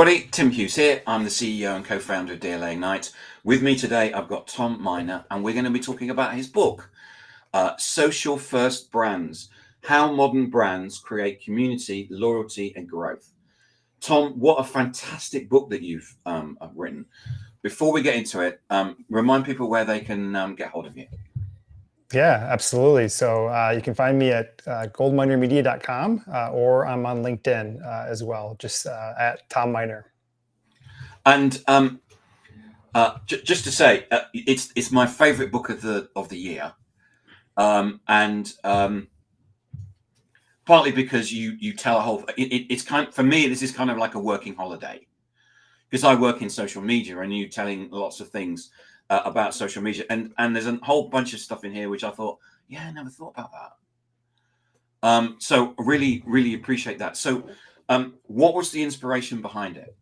Everybody, Tim Hughes here. I'm the CEO and co-founder of DLA Ignite. With me today, I've got Tom Miner, and we're going to be talking about his book, Social First Brands: How Modern Brands Create Community, Loyalty, and Growth. Tom, what a fantastic book that you've written. Before we get into it, remind people where they can get hold of you. Yeah, absolutely. So you can find me at goldminermedia.com or I'm on LinkedIn as well, just at Tom Miner. And just to say, it's my favorite book of the year, and partly because you tell a whole. It's for me. This is kind of like a working holiday, because I work in social media, and you telling lots of things about social media, and there's a whole bunch of stuff in here which I thought, yeah, I never thought about that. So really appreciate that. So, what was the inspiration behind it?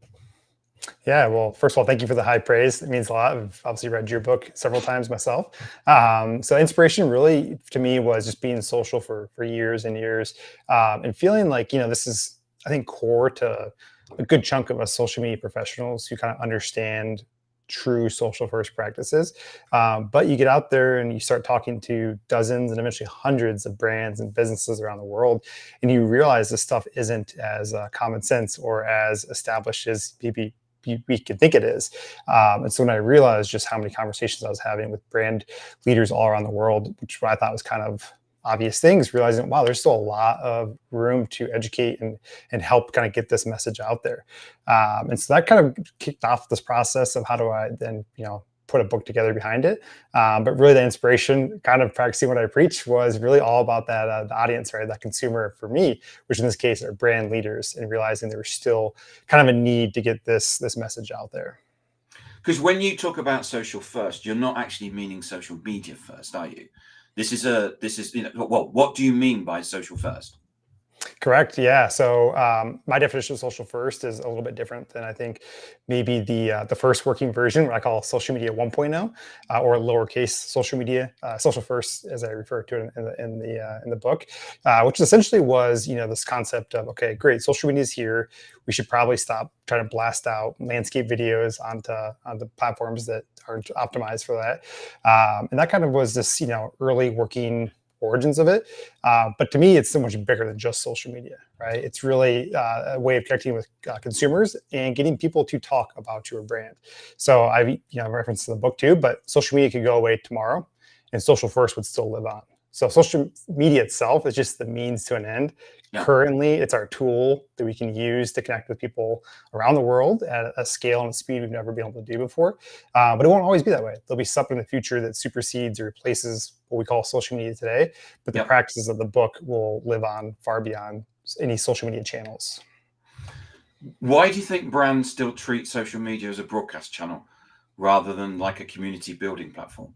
Yeah, well, first of all, thank you for the high praise. It means a lot. I've obviously read your book several times myself. So inspiration really to me was just being social for years and years, and feeling like, this is, I think, core to a good chunk of us social media professionals who kind of understand true social first practices. But you get out there and you start talking to dozens and eventually hundreds of brands and businesses around the world, and you realize this stuff isn't as common sense or as established as maybe we can think it is. And so when I realized just how many conversations I was having with brand leaders all around the world, which I thought was kind of obvious things, realizing, wow, there's still a lot of room to educate and help kind of get this message out there. And so that kind of kicked off this process of how do I then, put a book together behind it. But really the inspiration, kind of practicing what I preach, was really all about that the audience, right? That consumer for me, which in this case are brand leaders, and realizing there was still kind of a need to get this message out there. Because when you talk about social first, you're not actually meaning social media first, are you? This is well, what do you mean by social first? Correct. Yeah. So my definition of social first is a little bit different than I think maybe the first working version, what I call social media 1.0, or lowercase social media, social first, as I refer to it in the book, which essentially was this concept of, okay, great, social media is here. We should probably stop trying to blast out landscape videos onto platforms that aren't optimized for that. And that kind of was this early working origins of it. But to me, it's so much bigger than just social media, right? It's really a way of connecting with consumers and getting people to talk about your brand. So I referenced in the book too, but social media could go away tomorrow and social first would still live on. So social media itself is just the means to an end. Yeah. Currently, it's our tool that we can use to connect with people around the world at a scale and a speed we've never been able to do before. But it won't always be that way. There'll be something in the future that supersedes or replaces what we call social media today. But the practices of the book will live on far beyond any social media channels. Why do you think brands still treat social media as a broadcast channel rather than like a community building platform?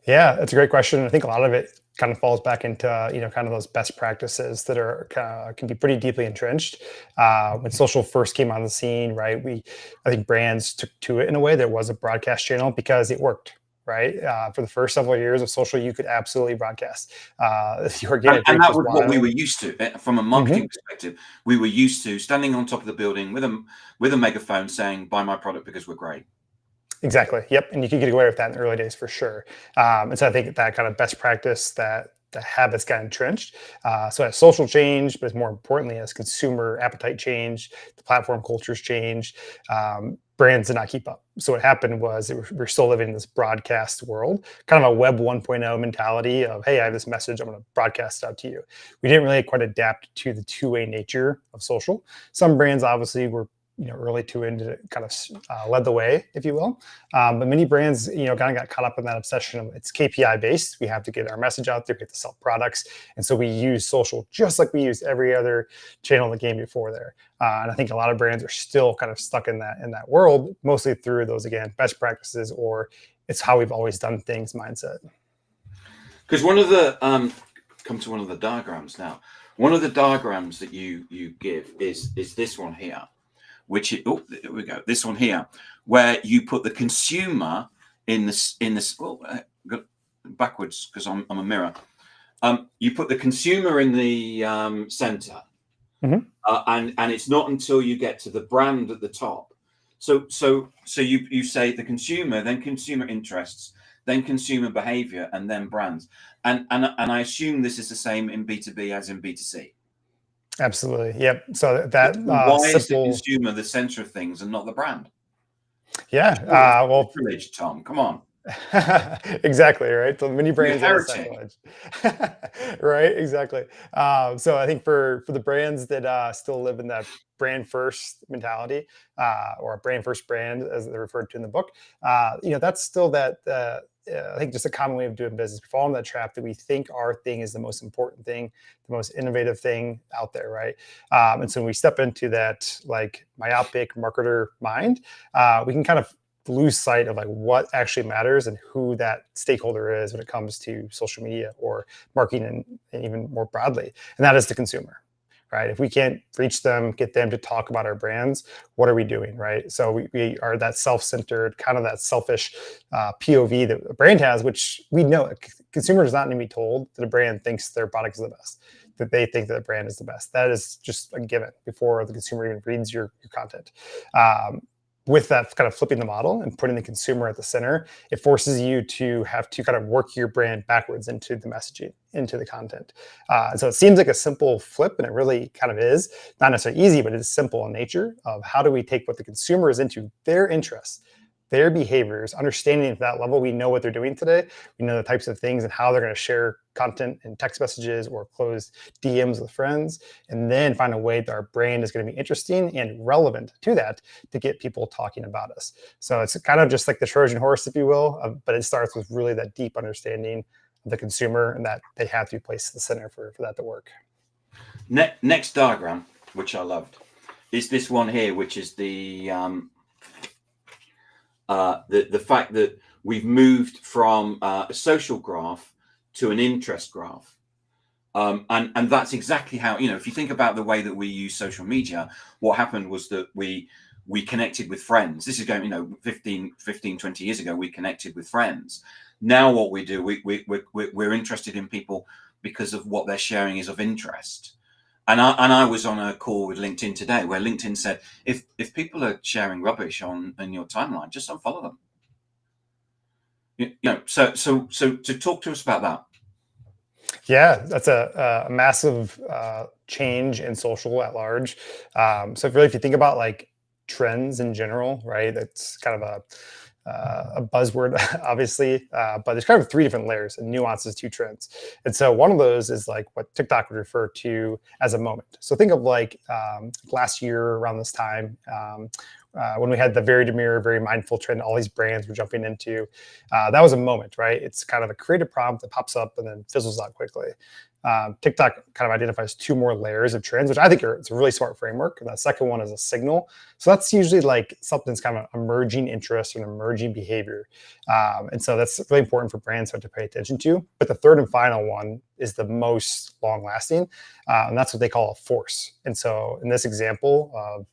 Yeah, that's a great question. I think a lot of it kind of falls back into kind of those best practices that are can be pretty deeply entrenched. When social first came on the scene, right? I think brands took to it in a way that was a broadcast channel because it worked. Right, for the first several years of social, you could absolutely broadcast. The organic And reach that was was what we wild. were used to from a marketing perspective. We were used to standing on top of the building with a megaphone saying, "Buy my product because we're great." Exactly. Yep. And you could get away with that in the early days for sure. And so I think that kind of best practice, that the habits got entrenched. So as social change, but more importantly, as consumer appetite changed, the platform cultures changed, brands did not keep up. So what happened was we're still living in this broadcast world, kind of a web 1.0 mentality of, hey, I have this message, I'm going to broadcast it out to you. We didn't really quite adapt to the two-way nature of social. Some brands obviously were early to it, kind of led the way, if you will. But many brands, kind of got caught up in that obsession of it's KPI based. We have to get our message out there, we have to sell products. And so we use social just like we use every other channel in the game before there. And I think a lot of brands are still kind of stuck in that world, mostly through those, again, best practices, or it's how we've always done things mindset. Because one of the come to one of the diagrams now. One of the diagrams that you give is this one here, which there we go. This one here, where you put the consumer in this. Backwards because I'm a mirror. You put the consumer in the center, And it's not until you get to the brand at the top. So you say the consumer, then consumer interests, then consumer behavior, and then brands. And I assume this is the same in B2B as in B2C. Absolutely. Yep. So that Why is the simple, consumer the center of things and not the brand? yeah. Surely it's Well, privilege, Tom. Come on. exactly, right. The mini You're a brands and a heretic. sacrilege. Right, exactly. So I think for the brands that still live in that brand first mentality, or a brand first brand as they're referred to in the book, that's still that. I think just a common way of doing business. We fall in that trap that we think our thing is the most important thing, the most innovative thing out there, right? And so when we step into that like myopic marketer mind, we can kind of lose sight of like what actually matters and who that stakeholder is when it comes to social media or marketing, and even more broadly, and that is the consumer, right? If we can't reach them, get them to talk about our brands, what are we doing, right? So we are that self-centered, kind of that selfish POV that a brand has, which we know a consumer does not need to be told that a brand thinks their product is the best, that they think that the brand is the best. That is just a given before the consumer even reads your content. With that kind of flipping the model and putting the consumer at the center, it forces you to have to kind of work your brand backwards into the messaging, into the content. And so it seems like a simple flip, and it really kind of is. Not necessarily easy, but it is simple in nature of how do we take what the consumer is into, their interests, their behaviors, understanding at that level. We know what they're doing today. We know the types of things and how they're going to share content in text messages or closed DMs with friends, and then find a way that our brand is going to be interesting and relevant to that to get people talking about us. So it's kind of just like the Trojan horse, if you will, but it starts with really that deep understanding of the consumer and that they have to be placed at the center for that to work. Next diagram, which I loved, is this one here, which is the fact that we've moved from a social graph to an interest graph. And that's exactly how, if you think about the way that we use social media, what happened was that we connected with friends. This is going, 15, 20 years ago, we connected with friends. Now what we do, we're interested in people because of what they're sharing is of interest. And I was on a call with LinkedIn today where LinkedIn said, if people are sharing rubbish on your timeline, just unfollow them. So to talk to us about that. Yeah, that's a massive change in social at large. So really, if you think about like trends in general, right, that's kind of a buzzword, obviously, but there's kind of three different layers and nuances to trends. And so one of those is like what TikTok would refer to as a moment. So think of like last year around this time, when we had the very demure, very mindful trend, all these brands were jumping into. That was a moment, right? It's kind of a creative prompt that pops up and then fizzles out quickly. TikTok kind of identifies two more layers of trends, which I think it's a really smart framework. And the second one is a signal. So that's usually like something's kind of an emerging interest or an emerging behavior. And so that's really important for brands to pay attention to. But the third and final one is the most long lasting. And that's what they call a force. And so in this example of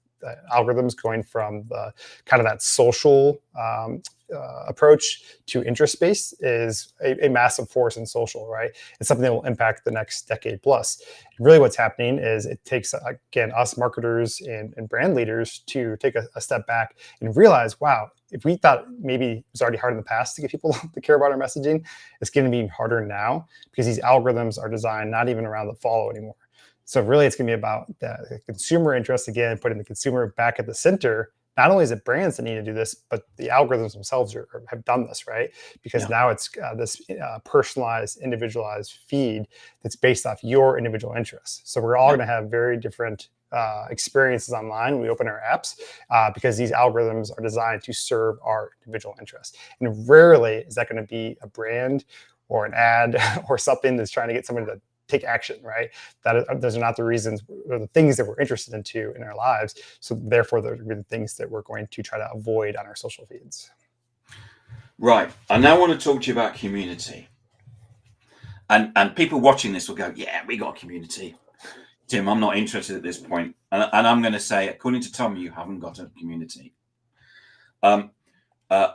algorithms going from the kind of that social approach to interest based is a massive force in social, right? It's something that will impact the next decade plus. And really what's happening is it takes, again, us marketers and brand leaders to take a step back and realize, wow, if we thought maybe it was already hard in the past to get people to care about our messaging, it's going to be harder now because these algorithms are designed not even around the follow anymore. So really, it's going to be about the consumer interest, again, putting the consumer back at the center. Not only is it brands that need to do this, but the algorithms themselves have done this, right? Because now it's this personalized, individualized feed that's based off your individual interests. So we're all going to have very different experiences online when we open our apps because these algorithms are designed to serve our individual interests. And rarely is that going to be a brand or an ad or something that's trying to get someone to take action, right? Those are not the reasons or the things that we're interested into in our lives. So therefore, those are the things that we're going to try to avoid on our social feeds. Right. I now want to talk to you about community. And people watching this will go, yeah, we got community. Tim, I'm not interested at this point. And I'm going to say, according to Tom, you haven't got a community.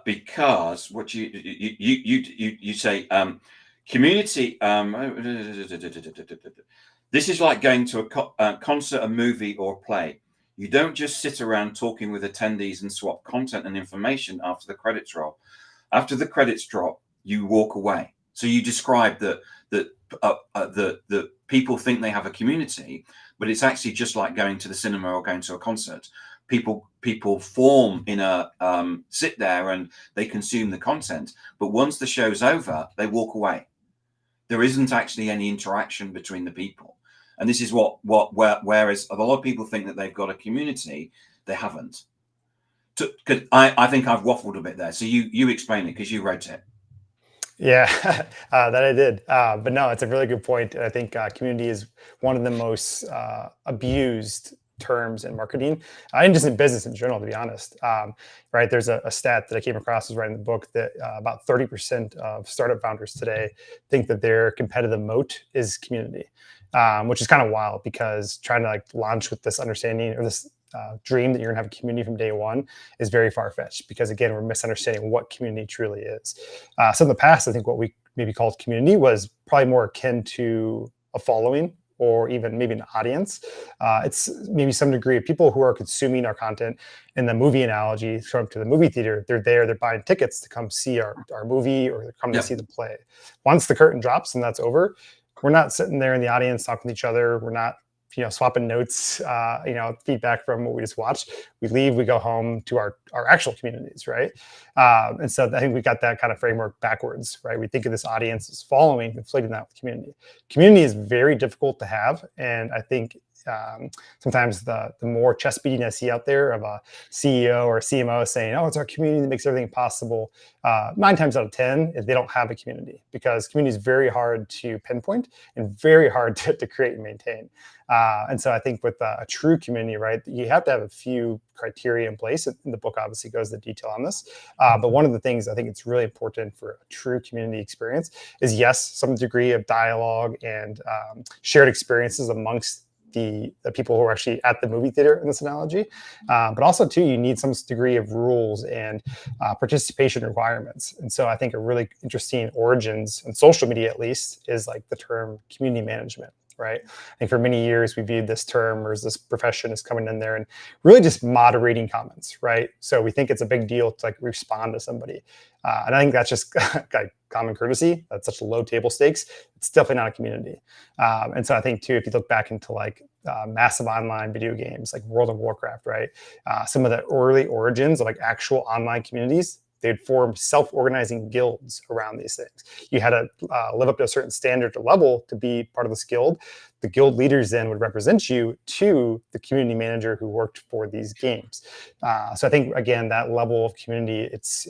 Because what you say, community, This is like going to a concert, a movie, or a play. You don't just sit around talking with attendees and swap content and information after the credits roll. After the credits drop, you walk away. So you describe that people think they have a community, but it's actually just like going to the cinema or going to a concert. People form in a sit there and they consume the content, but once the show's over, they walk away. There isn't actually any interaction between the people. And this is whereas a lot of people think that they've got a community, they haven't. I think I've waffled a bit there. So you explain it because you wrote it. Yeah, that I did. But no, it's a really good point. And I think community is one of the most abused terms in marketing, and just in business in general, to be honest. Right, there's a stat that I came across as writing the book that about 30% of startup founders today think that their competitive moat is community, which is kind of wild because trying to like launch with this understanding or this dream that you're gonna have a community from day one is very far-fetched, because again, we're misunderstanding what community truly is. So in the past, I think what we maybe called community was probably more akin to a following or even maybe an audience. It's maybe some degree of people who are consuming our content. In the movie analogy, from to the movie theater, they're buying tickets to come see our movie, or they're coming to see the play. Once the curtain drops and that's over, we're not sitting there in the audience talking to each other. We're not swapping notes, feedback from what we just watched. We leave, we go home to our actual communities, right? And so I think we got that kind of framework backwards, right? We think of this audience as following, conflating that with community. Community is very difficult to have, and I think sometimes the more chest beating I see out there of a CEO or a CMO saying, "Oh, it's our community that makes everything possible," 9 times out of 10, they don't have a community, because community is very hard to pinpoint and very hard to create and maintain. And so I think with a true community, right, you have to have a few criteria in place. And the book obviously goes into detail on this. But one of the things I think it's really important for a true community experience is, yes, some degree of dialogue and shared experiences amongst the people who are actually at the movie theater in this analogy. But also, too, you need some degree of rules and participation requirements. And so I think a really interesting origins in social media, at least, is like the term community management. Right. I think for many years we viewed this term, or this profession, as coming in there and really just moderating comments. Right. So we think it's a big deal to like respond to somebody. And I think that's just like common courtesy. That's such low table stakes. It's definitely not a community. And so I think, too, if you look back into like massive online video games like World of Warcraft, right, some of the early origins of like actual online communities, they'd form self-organizing guilds around these things. You had to live up to a certain standard or level to be part of this guild. The guild leaders then would represent you to the community manager who worked for these games. So I think, again, that level of community, it's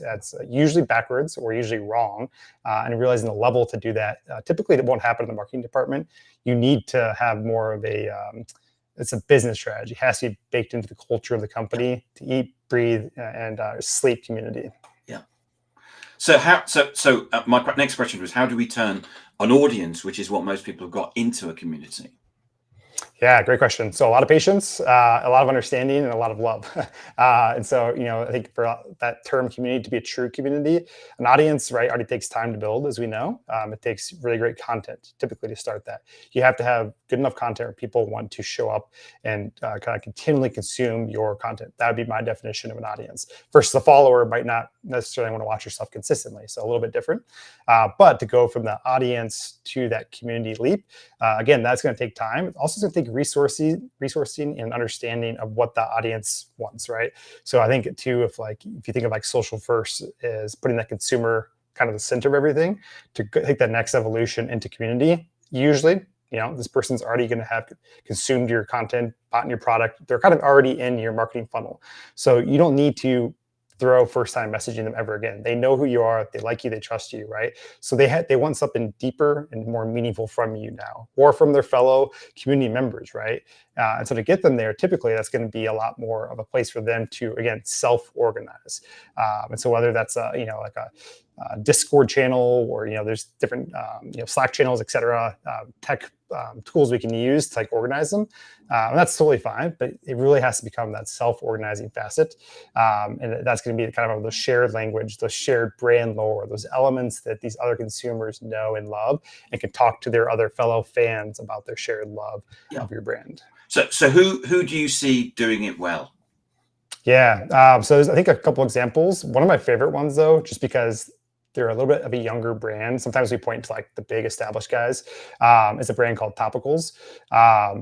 usually backwards or usually wrong. And realizing the level to do that, typically it won't happen in the marketing department. You need to have more of a it's a business strategy. It has to be baked into the culture of the company to eat, breathe, and sleep community. So my next question was, how do we turn an audience, which is what most people have got, into a community? Yeah, great question. So a lot of patience, a lot of understanding, and a lot of love. And so, I think for that term community to be a true community, an audience, right, already takes time to build, as we know. It takes really great content typically to start that. You have to have good enough content where people want to show up and kind of continually consume your content. That would be my definition of an audience. Versus the follower might not necessarily want to watch your stuff consistently. So a little bit different. But to go from the audience to that community leap, again, that's going to take time. It's also going to take resourcing and understanding of what the audience wants, right? So I think, too, if you think of like social first as putting that consumer kind of the center of everything, to take that next evolution into community, usually, this person's already going to have consumed your content, bought your product. They're kind of already in your marketing funnel. So you don't need to throw first-time messaging them ever again. They know who you are. They like you. They trust you, right? So they want something deeper and more meaningful from you now, or from their fellow community members, right? And so to get them there, typically that's going to be a lot more of a place for them to, again, self-organize. And so whether that's like a Discord channel, or there's different Slack channels, etc. Tech tools we can use to like organize them, and that's totally fine. But it really has to become that self-organizing facet, and that's going to be kind of the shared language, the shared brand lore, those elements that these other consumers know and love, and can talk to their other fellow fans about their shared love Yeah. of your brand. So who do you see doing it well? Yeah. So there's, I think, a couple examples. One of my favorite ones, though, just because they're a little bit of a younger brand. Sometimes we point to like the big established guys. It's a brand called Topicals.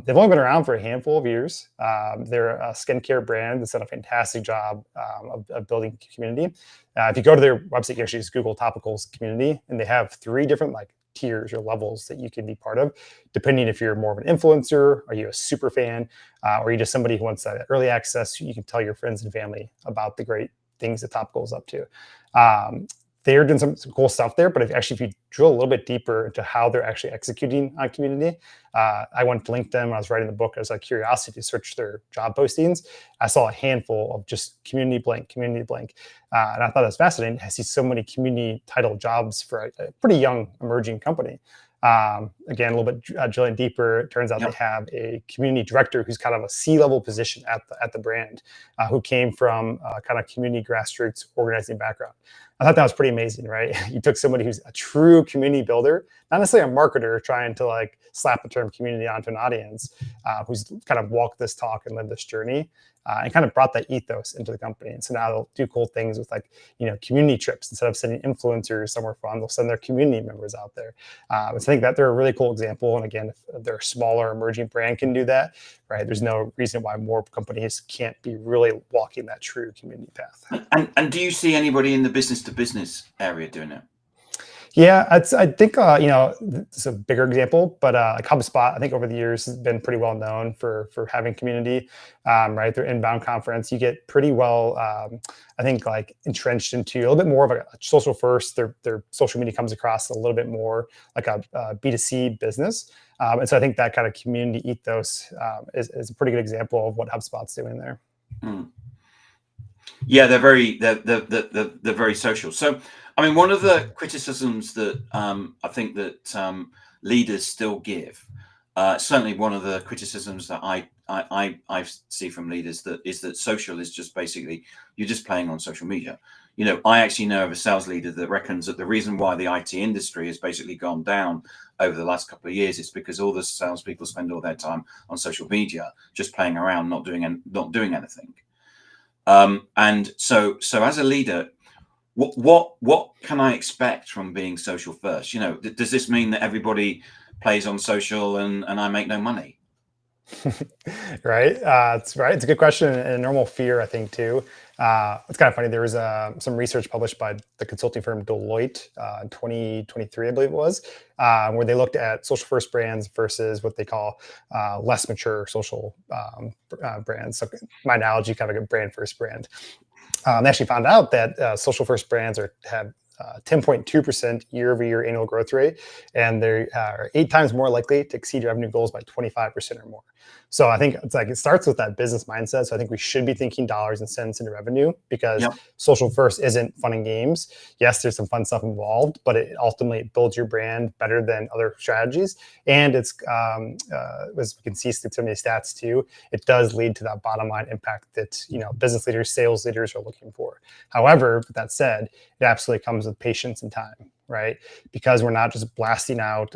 They've only been around for a handful of years. They're a skincare brand that's done a fantastic job of building community. If you go to their website, you can actually just Google Topicals community, and they have 3 different like tiers or levels that you can be part of, depending if you're more of an influencer, are you a super fan, or are you just somebody who wants that early access. You can tell your friends and family about the great things that Topical is up to. They're doing some cool stuff there, but if you drill a little bit deeper into how they're actually executing on community, I went to LinkedIn when I was writing the book as a curiosity to search their job postings. I saw a handful of just community blank, and I thought that was fascinating. I see so many community title jobs for a pretty young emerging company. Again, a little bit drilling deeper, it turns out they have a community director who's kind of a C-level position at the brand, who came from kind of community grassroots organizing background. I thought that was pretty amazing, right? You took somebody who's a true community builder, not necessarily a marketer trying to like slap the term community onto an audience, who's kind of walked this talk and lived this journey, and kind of brought that ethos into the company. And so now they'll do cool things with like, community trips. Instead of sending influencers somewhere fun, they'll send their community members out there. So I think that they're a really cool example. And again, if they're a smaller emerging brand can do that, right? There's no reason why more companies can't be really walking that true community path. And do you see anybody in the business to business area doing it? Yeah, I think it's a bigger example, but like HubSpot, I think over the years has been pretty well known for having community, right? Their inbound conference, you get pretty well, I think, like entrenched into a little bit more of a social first. Their social media comes across a little bit more like a B2C business, and so I think that kind of community ethos is a pretty good example of what HubSpot's doing there. Mm. Yeah, they're very social. So, I mean, one of the criticisms that I think that leaders still give, certainly one of the criticisms that I see from leaders is that social is just basically you're just playing on social media. I actually know of a sales leader that reckons that the reason why the IT industry has basically gone down over the last couple of years is because all the salespeople spend all their time on social media, just playing around, not doing anything. And so as a leader, what can I expect from being social first? Does this mean that everybody plays on social and I make no money? Right. It's right. It's a good question and a normal fear, I think, too. It's kind of funny. There was some research published by the consulting firm Deloitte in 2023, I believe it was, where they looked at social first brands versus what they call less mature social brands. So my analogy, kind of like a brand first brand. They actually found out that social first brands have 10.2% year-over-year annual growth rate, and they are 8 times more likely to exceed revenue goals by 25% or more. So I think it's like it starts with that business mindset. So I think we should be thinking dollars and cents into revenue, because social first isn't fun and games. Yes, there's some fun stuff involved, but it ultimately builds your brand better than other strategies. And it's as we can see through some of these stats too, it does lead to that bottom line impact that business leaders, sales leaders are looking for. However, with that said, it absolutely comes with patience and time, right? Because we're not just blasting out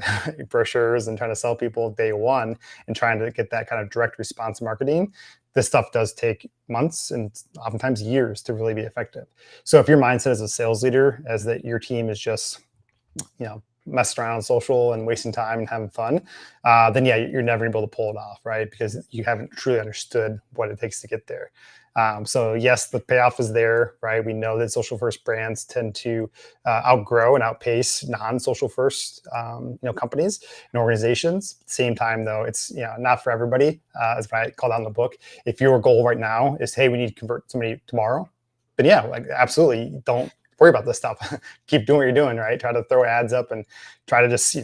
brochures and trying to sell people day one and trying to get that kind of direct response marketing. This stuff does take months and oftentimes years to really be effective. So if your mindset as a sales leader as that your team is just, messing around on social and wasting time and having fun, then yeah, you're never able to pull it off, right? Because you haven't truly understood what it takes to get there. So yes, the payoff is there, right? We know that social first brands tend to outgrow and outpace non-social first, companies and organizations. At the same time, though, it's not for everybody. As I called out in the book, if your goal right now is, hey, we need to convert somebody tomorrow, then yeah, like absolutely, don't worry about this stuff. Keep doing what you're doing, right? Try to throw ads up and try to just,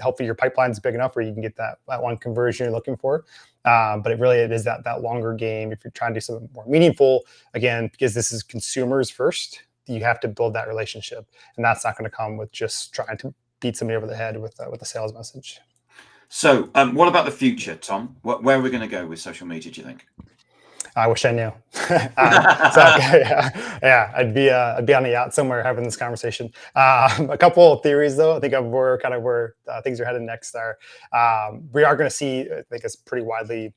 hopefully your pipeline's big enough where you can get that one conversion you're looking for. But it is that longer game. If you're trying to do something more meaningful, again, because this is consumers first, you have to build that relationship, and that's not going to come with just trying to beat somebody over the head with a sales message. So, what about the future, Tom? Where are we going to go with social media, do you think? I wish I knew. So yeah, I'd be on the yacht somewhere having this conversation. A couple of theories, though. I think of where things are headed next are. We are going to see. I think it's pretty widely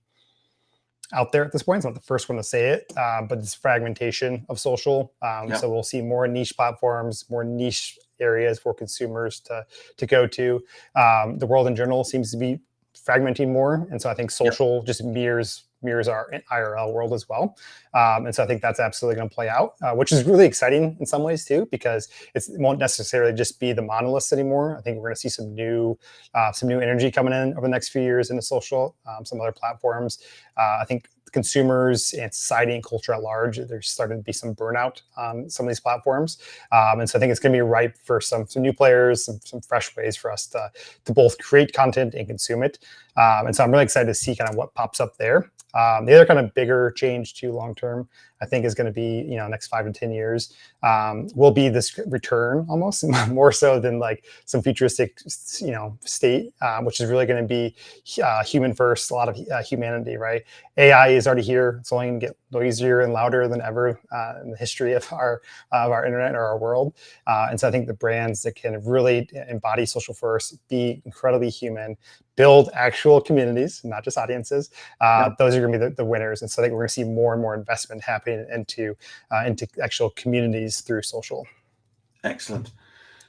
out there at this point. It's not the first one to say it, but it's fragmentation of social. Yeah. So we'll see more niche platforms, more niche areas for consumers to go to. The world in general seems to be fragmenting more, and so I think social just mirrors our IRL world as well. And so I think that's absolutely going to play out, which is really exciting in some ways too, because it won't necessarily just be the monoliths anymore. I think we're going to see some new energy coming in over the next few years into social, some other platforms. I think consumers and society and culture at large, there's starting to be some burnout on some of these platforms. And so I think it's going to be ripe for some new players, some fresh ways for us to both create content and consume it. And so I'm really excited to see kind of what pops up there. The other kind of bigger change to long term, I think, is going to be, next 5 to 10 years, will be this return almost more so than like some futuristic, state, which is really going to be human first, a lot of humanity, right? AI is already here. It's only going to get noisier and louder than ever in the history of our internet or our world. And so I think the brands that can really embody social first, be incredibly human, build actual communities, not just audiences, those are going to be the winners. And so I think we're going to see more and more investment happening into actual communities through social. Excellent.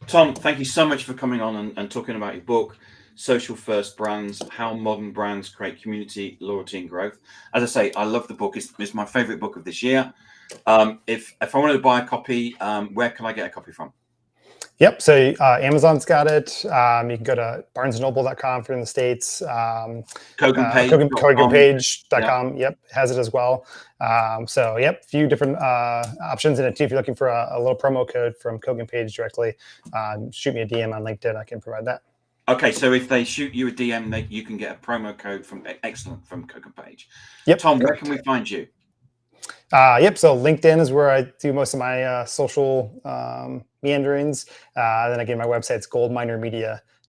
Tom, thank you so much for coming on and talking about your book, Social First Brands, How Modern Brands Create Community, Loyalty and Growth. As I say, I love the book. It's my favorite book of this year. If I wanted to buy a copy, where can I get a copy from? Yep. So Amazon's got it. You can go to barnesandnoble.com if you're in the States. Koganpage.com. Yep, has it as well. So yep, a few different options. And if you're looking for a little promo code from Kogan Page directly, shoot me a DM on LinkedIn. I can provide that. Okay, so if they shoot you a DM, you can get a promo code from Kogan Page. Yep. Tom, where can we find you? Yep. So LinkedIn is where I do most of my social meanderings. Then again, my website's goldminermedia.com.